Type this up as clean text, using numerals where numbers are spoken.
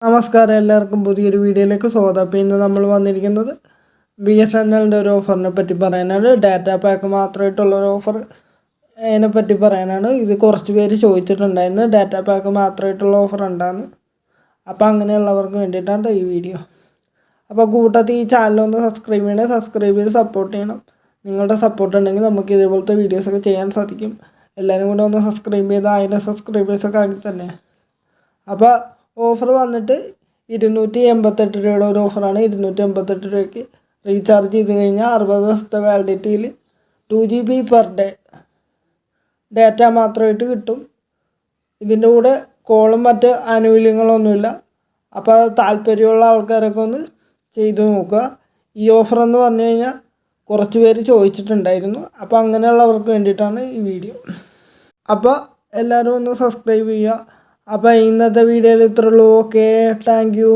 നമസ്കാരം, എല്ലാവർക്കും പുതിയൊരു വീഡിയോയിലേക്ക് സ്വാഗതം. അപ്പോൾ ഇന്ന് നമ്മൾ വന്നിരിക്കുന്നത് BSNLൻ്റെ ഒരു ഓഫറിനെ പറ്റി പറയാനാണ്. ഡാറ്റ പാക്ക് മാത്രമായിട്ടുള്ളൊരു ഓഫർ അതിനെപ്പറ്റി പറയാനാണ്. ഇത് കുറച്ച് പേര് ചോദിച്ചിട്ടുണ്ടായിരുന്നു, ഡാറ്റ പാക്ക് മാത്രമായിട്ടുള്ള ഓഫർ ഉണ്ടാകുന്നു. അപ്പോൾ അങ്ങനെയുള്ളവർക്ക് വേണ്ടിയിട്ടാണ് ഈ വീഡിയോ. അപ്പോൾ കൂട്ടത്തിൽ ഈ ചാനലൊന്ന് സബ്സ്ക്രൈബ് ചെയ്യണം, സബ്സ്ക്രൈബ് ചെയ്ത് സപ്പോർട്ട് ചെയ്യണം. നിങ്ങളുടെ സപ്പോർട്ട് ഉണ്ടെങ്കിൽ നമുക്ക് ഇതേപോലത്തെ വീഡിയോസൊക്കെ ചെയ്യാൻ സാധിക്കും. എല്ലാവരും കൂടെ ഒന്ന് സബ്സ്ക്രൈബ് ചെയ്ത് 1000 സബ്സ്ക്രൈബേഴ്സൊക്കെ ആക്കി തന്നെ. അപ്പോൾ ഓഫർ വന്നിട്ട് 288 രൂപയുടെ ഒരു ഓഫറാണ്. 288 രൂപയ്ക്ക് റീചാർജ് ചെയ്ത് കഴിഞ്ഞാൽ 60 ദിവസത്തെ വാലിഡിറ്റിയിൽ 2 GB പെർ ഡേ ഡാറ്റ മാത്രമായിട്ട് കിട്ടും. ഇതിൻ്റെ കൂടെ കോളും മറ്റ് ആനുകൂല്യങ്ങളൊന്നുമില്ല. അപ്പോൾ താല്പര്യമുള്ള ആൾക്കാരൊക്കെ ഒന്ന് ചെയ്തു നോക്കുക. ഈ ഓഫർ എന്ന് പറഞ്ഞു കഴിഞ്ഞാൽ കുറച്ച് പേര് ചോദിച്ചിട്ടുണ്ടായിരുന്നു. അപ്പോൾ അങ്ങനെയുള്ളവർക്ക് വേണ്ടിയിട്ടാണ് ഈ വീഡിയോ. അപ്പോൾ എല്ലാവരും ഒന്ന് സബ്സ്ക്രൈബ് ചെയ്യുക. അപ്പോൾ ഇന്നത്തെ വീഡിയോയിൽ ഇത്രയുള്ളൂ. Okay, thank U.